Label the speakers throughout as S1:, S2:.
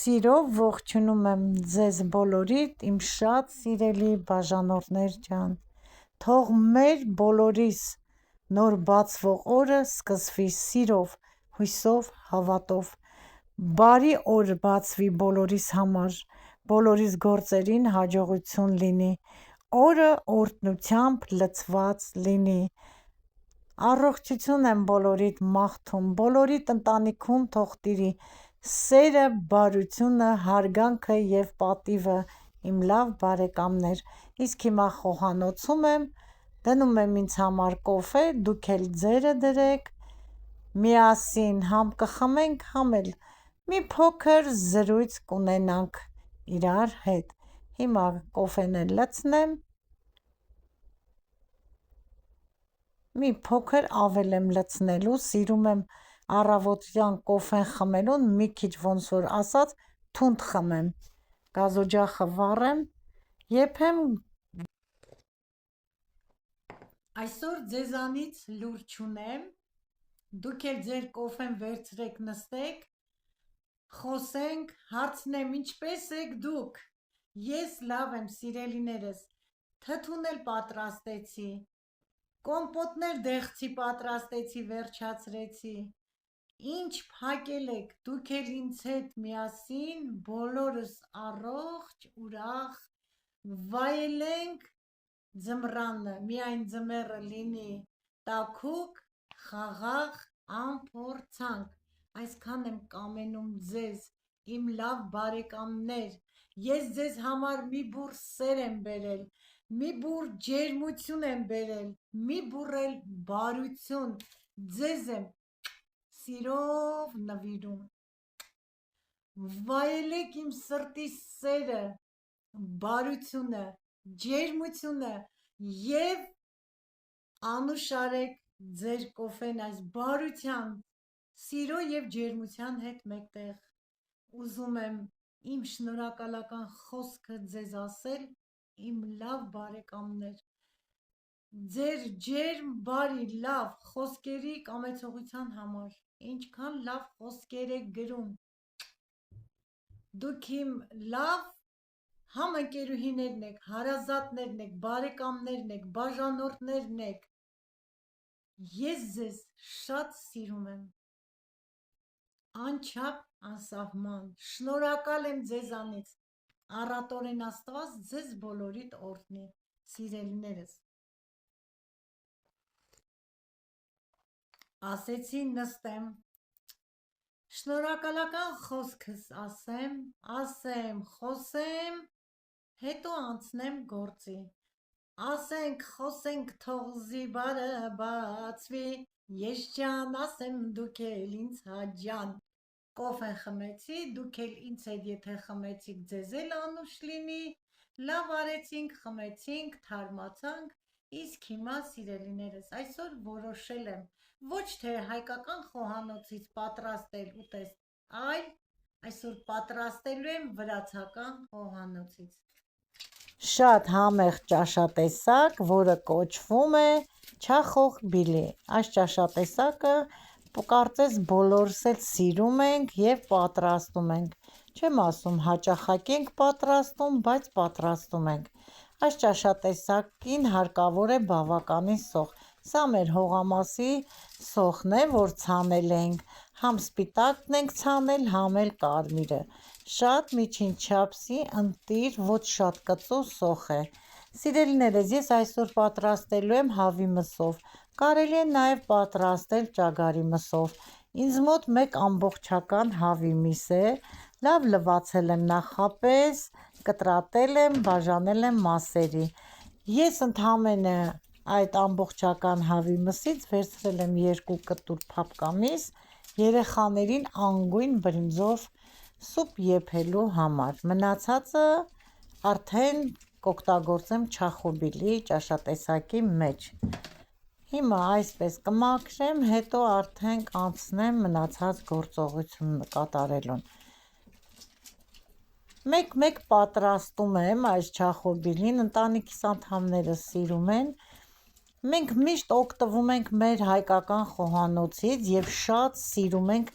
S1: Սիրով ողջունում եմ ձեզ բոլորիդ, իմ շատ սիրելի բաժանորդներ ջան, թող մեր բոլորիս նոր բացվող օրը սկսվի սիրով, հույսով, հավատով, բարի օր բացվի բոլորիս համար, բոլորիս գործերին հաջողություն լինի, օրը օրհնությամբ լցված լինի, առողջություն եմ բոլորիդ մաղթում, բոլորիդ ընտանիքում թող տիրի սերը, բարությունը, հարգանքը և պատիվը, իմ լավ բարեկամներ, իսկ հիմա խոհանոցում եմ, դնում եմ ինձ համար կոֆե, դուք էլ ձերը դրեք, միասին համ կխմենք, համ էլ մի փոքր զրույց կունենանք իրար հետ, հիմա կոֆեն էլ լցնեմ, մի փոքր ավել եմ լցնելու, սիրում եմ առավոտյան կոֆեն խմելուն մի քիչ ոնց որ ասած թունդ խմեմ, գազօջախը վառեմ, եփեմ, այսօր ձեզանից լուր չունեմ, դուք էլ ձեր կոֆեն վերցրեք նստեք, խոսենք, հարցնեմ ինչպես եք դուք, ես լավ եմ սիրելիներս, թթուն էլ պատրաստեցի, կոմպոտներ դեղցի պատրաստեցի, վերջացրեցի, ինչ փակել եք, դուք էլ ինձ հետ միասին, բոլորս առողջ, ուրախ, վայելենք ձմռանը, միայն ձմեռը լինի տաքուկ, խաղաղ, անփորձանք, այսքան եմ կամենում ձեզ, իմ լավ բարեկամներ, ես ձեզ համար մի բուռ սեր եմ բերել, մի բուռ ջերմություն եմ բերել, մի բուռ էլ բարություն, ձեզ եմ սիրով նվիրում, վայելեք իմ սրտի սերը, բարությունը, ջերմությունը և անուշարեք ձեր կոֆեն այս բարության, սիրո և ջերմության հետ մեկտեղ, ուզում եմ իմ շնորհակալական խոսքը ձեզ ասել, իմ լավ բարեկամներ, ձեր ջերմ, բարի, լավ խոսքերի կամեցողության համար, ինչքան լավ խոսքեր եք գրում, դուք իմ լավ համընկերուհիներն եք, հարազատներն եք, բարեկամներն եք, բաժանորդներն եք, ես ձեզ շատ սիրում եմ, անչափ, անսահման, շնորհակալ եմ ձեզանից, առատորեն Աստված ձեզ բոլորիդ օրհնի, սիրելիներս, ասեցի նստեմ, շնորհակալական խոսքս ասեմ, խոսեմ, հետո անցնեմ գործի, ասենք, խոսենք, թող զիբարը բացվի, ես ջան ասեմ, դուք էլ ինձ ջան, կոֆեն խմեցի, դուք էլ ինձ հետ եթե խմեցիք, ձեզ էլ անուշ լինի, լավ արեցինք, խմեցինք, թարմացանք, իսկ հիմա սիրելիներս, այսօր որոշել եմ, ոչ թե հայկական խոհանոցից պատրաստել ուտեստ, այլ այսօր պատրաստելու եմ վրացական խոհանոցից, շատ համեղ ճաշատեսակ, որը կոչվում է չախոխբիլի, այս ճաշատեսակը կարծես բոլորս էլ սիրում ենք և պատրաստում ենք, չեմ ասում հաճախակի ենք պատրաստում, բայց պատրաստում ենք, այս ճաշատեսակին հարկավոր է բավականին սոխ, սա մեր հողամասի սոխն է, որ ցանել ենք, համ սպիտակն ենք ցանել, համ էլ կարմիրը, շատ միջին չափսի, ընտիր, ոչ շատ կծու սոխ է, սիրելիներս, ես այսօր պատրաստելու եմ հավի մսով, կարելի է նաև պատրաստել ճագարի մսով, ինձ մոտ մեկ ամբողջական հավի միս է, լավ լվացել եմ նախապես, կտրատել եմ, բաժանել եմ մասերի, ես ընդամենը այդ ամբողջական հավի մսից վերցրել եմ 2 կտոր փափկամիս, երեխաներին անգույն բրինձով սուպ եփելու համար, մնացածը արդեն կօգտագործեմ չախոբիլի ճաշատեսակի մեջ, հիմա այսպես կմաքրեմ, հետո արդեն կանցնեմ մնացած գործողությունը կատարելուն, մեկ-մեկ պատրաստում եմ այս չախոբիլին, ընտանիքիս անդամները սիրում են, մենք միշտ օգտվում ենք մեր հայկական խոհանոցից և շատ սիրում ենք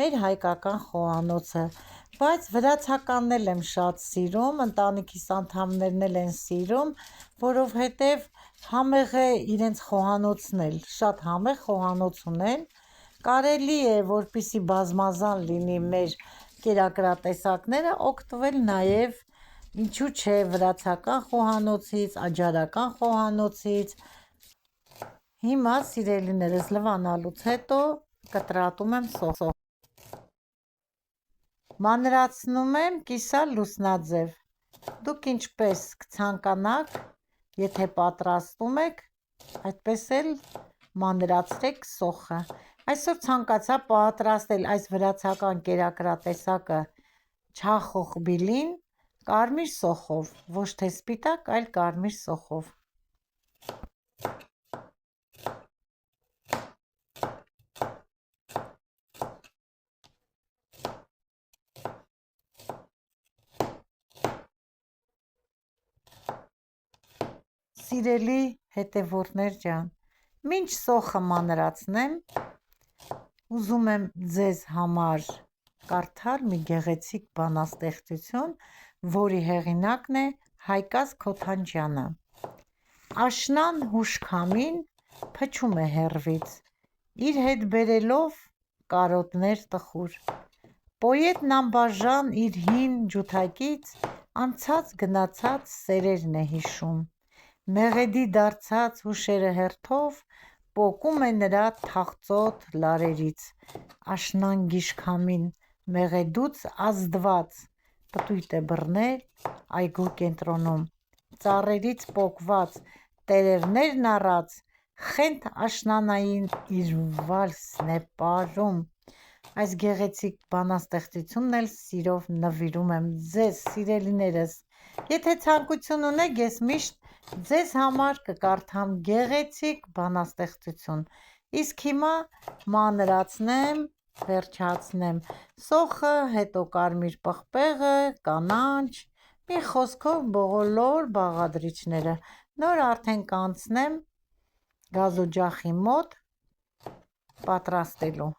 S1: մեր հայկական խոհանոցը, բայց վրացականն էլ եմ շատ սիրում, ընտանիքիս անդամներն էլ են սիրում, որովհետև համեղ է իրենց խոհանոցն էլ, շատ համեղ խոհանոց ունեն, կարելի է, որպեսզի բազմազան լինի մեր կերակրատեսակները, օգտվել նաև, ինչու չէ, վրացական խոհանոցից, աջարական խոհանոցից։ Հիմա, սիրելիներս, լվանալուց հետո կտրատում եմ սոխ։ Մանրացնում եմ կիսալ լուսնաձև։ Դուք ինչպես կցանկանաք, եթե պատրաստում եք, այդպես էլ մանրացրեք սոխը։ Այսօր ցանկացա պատրաստել այս վրացական կերակրատեսակը չախոխ բիլին կարմիր սոխով, ոչ թե սպիտակ, այլ կարմիր սոխով։ Սիրելի հետևորդներ ջան, մինչ սոխը մանրացնեմ, ուզում եմ ձեզ համար կարդալ մի գեղեցիկ բանաստեղծություն, որի հեղինակն է Հայկազ Քոթանջյանը։ Աշնան հուշքամին փչում է հեռվից, իր հետ բերելով կարոտներ տխուր։ Պոետն անբաժան իր հին ջութակից անցած գնացած սերերն է հիշում։ Մեղեդի դարձած հուշերը հերթով պոկում է նրա թախծոտ լարերից։ Աշնան գիշքամին մեղեդուց ազդված պտույտ է բռնել այգու կենտրոնում։ Ծառերից պոկված տերևներն առած խենթ աշնանային իր վալսն է պարում։ Այս գեղեցիկ բանաստեղծությունն էլ սիրով նվիրում եմ ձեզ, սիրելիներս։ Եթե ցանկություն ունեք, ես միշտ ձեզ համար կկարդամ գեղեցիկ բանաստեղծություն։ Իսկ հիմա մանրացնեմ, վերջացնեմ սոխը, հետո կարմիր պղպեղը, կանաչ, մի խոսքով բոլոր բաղադրիչները։ Նոր արդեն կանցնեմ գազօջախի մոտ պատրաստելու։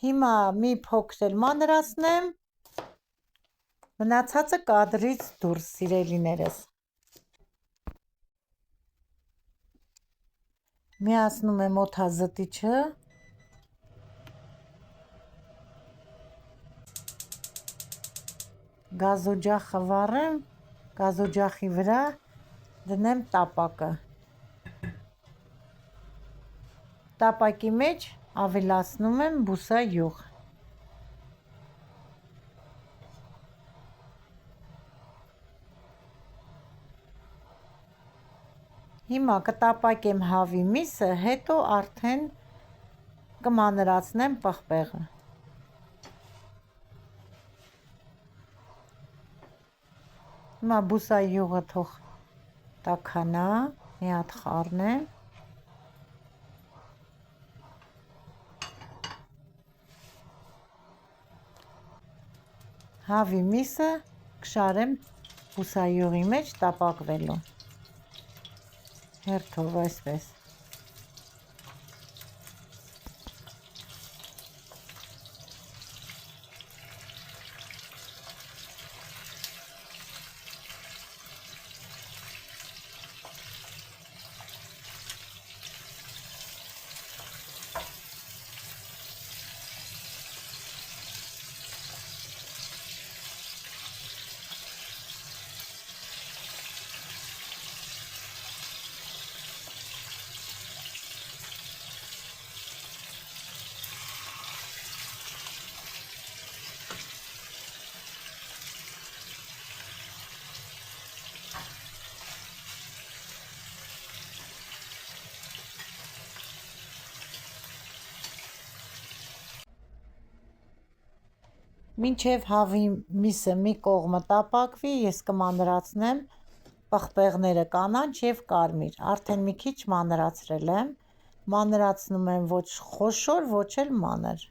S1: Հիմա մի փոքր էլ մանրացնեմ, մնացածը կադրից դուրս, սիրելիներս։ Միացնում եմ օդազտիչը, գազօջախը վառեմ, գազօջախի վրա դնեմ տապակը։ Տապակի մեջ ավելացնում եմ բուսայուղ։ Հիմա կտապակեմ հավի միսը, հետո արդեն կմանրացնեմ պղպեղը։ Հիմա բուսայուղը թող տաքանա, մի հատ խառնեմ։ Հավի միսը կշարեմ բուսայուղի մեջ տապակվելու։ Հերթով այսպես։ Մինչև հավի միսը մի կողմը տապակվի, ես կմանրացնեմ պղպեղները կանաչ և կարմիր, արդեն մի քիչ մանրացրել եմ, մանրացնում եմ ոչ խոշոր, ոչ էլ մանր։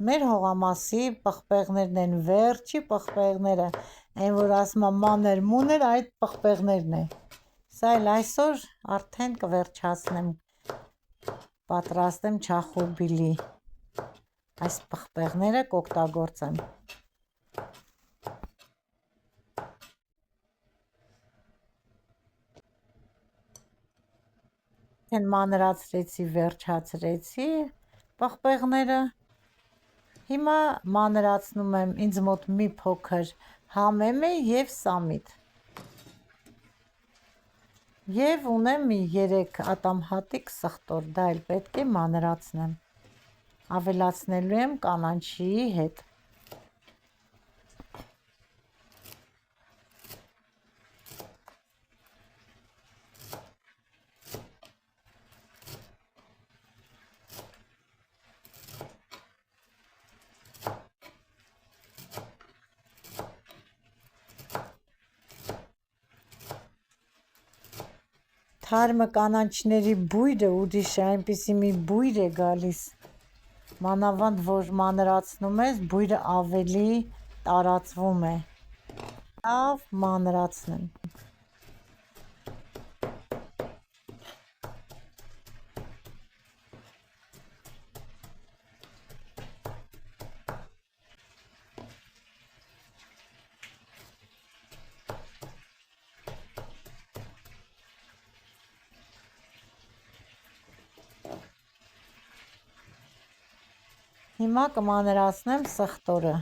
S1: Մեր հողամասի պղպեղներն են վերջի պղպեղները, այն որ ասում եմ մանր-մունր, այդ պղպեղներն են։ Սա էլ այսօր արդեն կվերջացնեմ, պատրաստեմ չախորբիլի, այս պղպեղները կօգտագործեմ։ Մանրացրեցի, վերջացրեցի պղպեղները, հիմա մանրացնում եմ, ինձ մոտ մի փոքր համեմ է և սամիտ, և ունեմ մի 3 ատամ հատիկ սխտոր, դա էլ պետք է մանրացնեմ, ավելացնելու եմ կանաչիի հետ։ Թարմը կանաչիների բույրը ուրիշ է, այնպիսի մի բույր է գալիս, մանավանդ որ մանրացնում ես, բույրը ավելի տարածվում է, լավ մանրացնեմ։ Հիմա կմանրացնեմ սխտորը։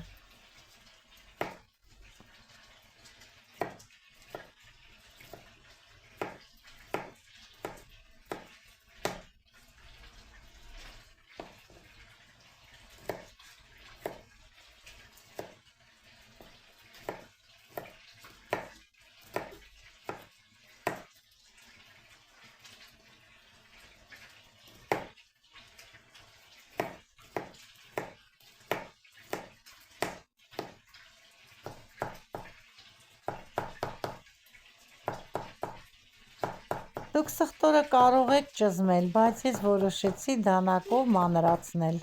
S1: Դուք սխտորը կարող եք ճզմել, բայց ես որոշեցի դանակով մանրացնել,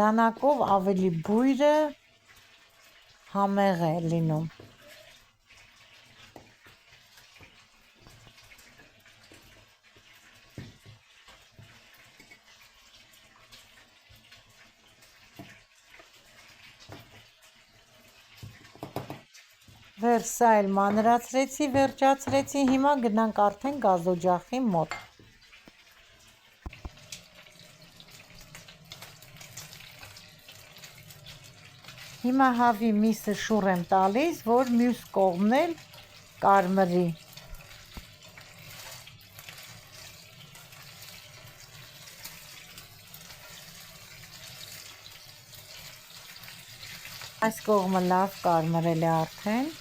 S1: դանակով ավելի բույրը համեղ է լինում։ Սա էլ մանրացրեցի, վերջացրեցի, հիմա գնանք արդեն գազօջախի մոտ։ Հիմա հավի միսը շուռ եմ տալիս, որ մյուս կողմն էլ կարմրի։ Այս կողմը լավ կարմրել է արդեն։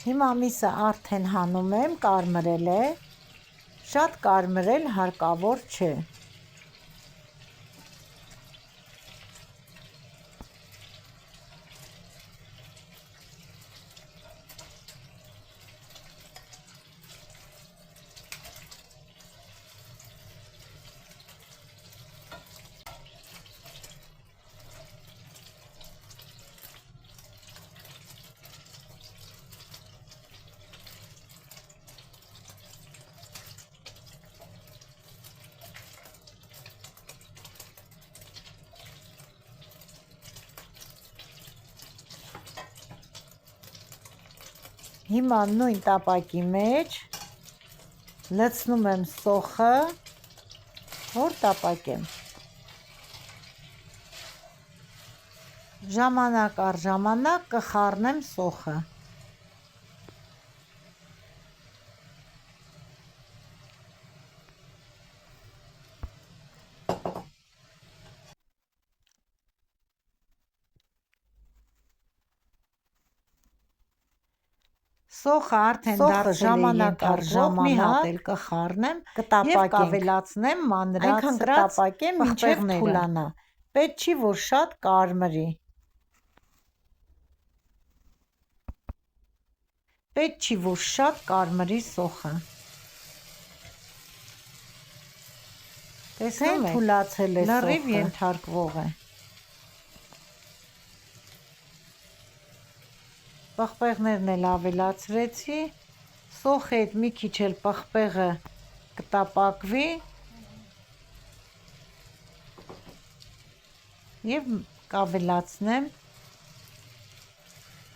S1: Հիմա միսը արդեն հանում եմ, կարմրել է, շատ կարմրել հարկավոր չէ։ Հիմա նույն տապակի մեջ լցնում եմ սոխը, որ տապակեմ։ Ժամանակ առ ժամանակ կխառնեմ սոխը։ Սոխը արդեն դարձել է ժամանակ առ ժամանակ, մի հատ էլ կխառնեմ, եւ կավելացնեմ մանրած տապակեմ մինչև թուլանա։ Պետք չի, որ շատ կարմրի։ Պետք չի, որ շատ կարմրի սոխը։ Տեսնում եք, թուլացել է սոխը, լրիվ ենթարկվող է։ Պղպեղներն էլ ավելացրեցի, սոխի հետ մի քիչ էլ պղպեղը կտապակվի եւ կավելացնեմ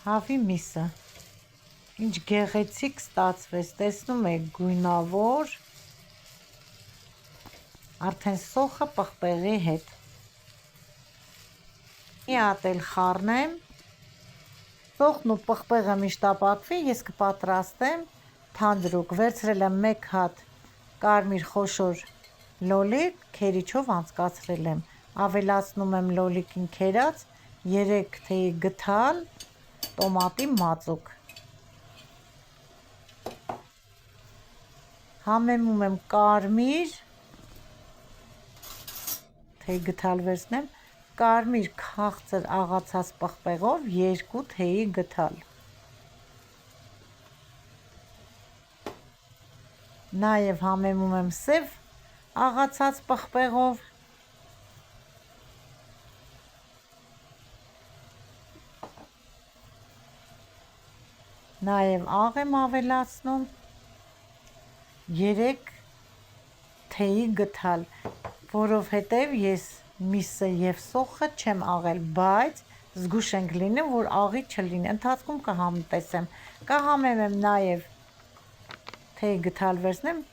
S1: հավի միսը։ Ինչ գեղեցիկ ստացվեց, տեսնում եք, գույնավոր, արդեն սոխը պղպեղի հետ։ Մի հատ էլ խառնեմ։ Սոխն ու պղպեղը միշտ տապակվի, ես կպատրաստեմ թանձրուկ։ Վերցրել եմ 1 հատ կարմիր խոշոր լոլիկ, քերիչով անցկացրել եմ։ Ավելացնում եմ լոլիկին քերած 3 թեյի գդալ տոմատի մածուկ։ Համեմում եմ կարմիր, թեյ գդալ վերցնեմ, կարմիր քաղցր աղացած պղպեղով 2 թեյի գդալ։ Նաև համեմում եմ սև աղացած պղպեղով, նաև աղ եմ ավելացնում 3 թեյի գդալ, որովհետև ես միսը եւ սոխը չեմ աղել, բայց զգուշ ենք լինում, որ աղի չլինի, ընթացքում կհամտեսեմ, կհամեմեմ նաև թեյ գդալ վերցնեմ,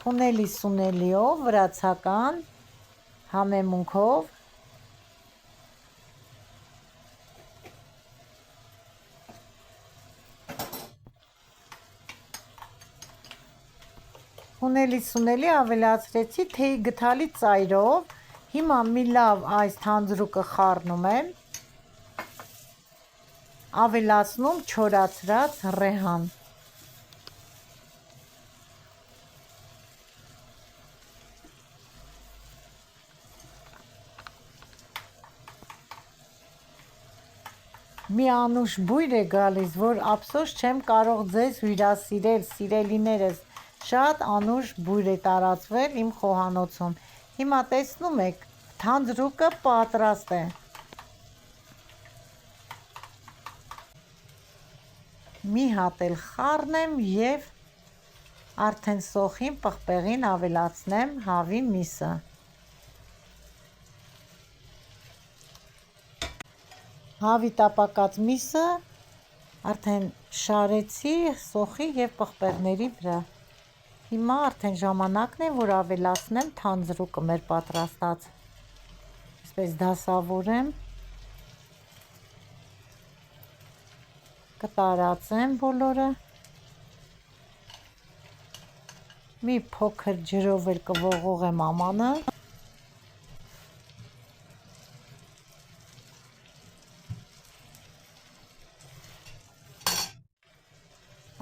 S1: խունելի սունելիով, վրացական համեմունքով, խունելի սունելի ավելացրեցի թեյի գդալի ծայրով, հիմա մի լավ այս թանձրուկը խառնում եմ, ավելացնում չորացրած ռեհան։ Մի անուշ բույր է գալիս, որ ափսոս չեմ կարող ձեզ հյուրասիրել, սիրելիներս, շատ անուշ բույր է տարածվել իմ խոհանոցում։ Հիմա տեսնում եք, թանձրուկը պատրաստ է։ Մի հատ էլ խառնեմ եւ արդեն սոխին, պղպեղին ավելացնեմ հավի միսը։ Հավի տապակած միսը արդեն շարեցի սոխի եւ պղպեղների վրա։ Հիմա արդեն ժամանակն է, որ ավելացնեմ թանձրուկը մեր պատրաստած։ Այսպես դասավորեմ, կտարածեմ բոլորը։ Մի փոքր ջրով էլ կողողեմ ամանը։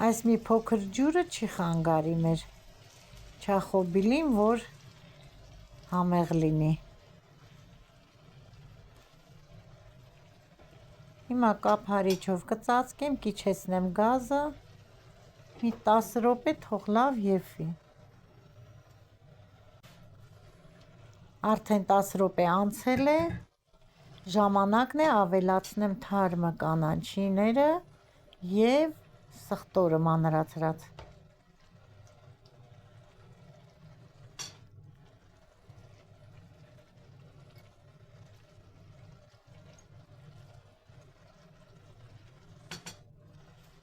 S1: Այս մի փոքր ջուրը չի խանգարի մեր չախոբիլին, որ համեղ լինի։ Հիմա կափարիչով կծածկեմ, կիչեցնեմ գազը, մի 10 րոպե թող լավ եփվի։ Արդեն 10 րոպե անցել է, ժամանակն է ավելացնեմ թարմը կանաչիները եւ սխտորը մանրացրած։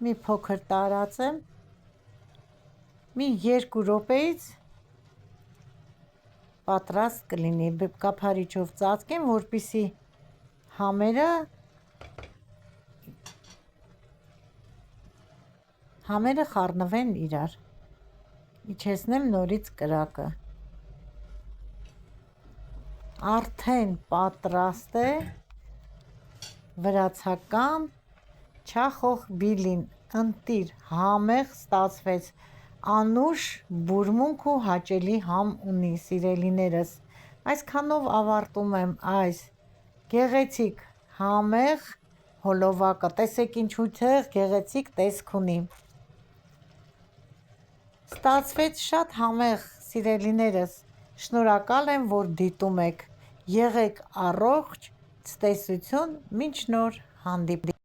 S1: մի փոքր տարածեմ, մի 2 րոպեից պատրաստ կլինի, կափարիչով ծածկեմ, որպեսզի համերը խառնվեն իրար, իջեցնեմ նորից կրակը, արդեն պատրաստ է վրացական չախոխ բիլին, ընտիր, համեղ ստացվեց, անուշ բուրմունք ու հաճելի համ ունի, սիրելիներս, այսքանով ավարտում եմ այս գեղեցիկ համեղ հոլովակը, տեսեք ինչ գեղեցիկ տեսք ունի, ստացվեց շատ համեղ, սիրելիներս, շնորհակալ եմ, որ դիտում եք, եղեք առողջ, ցտեսություն, մինչ նոր հանդիպում։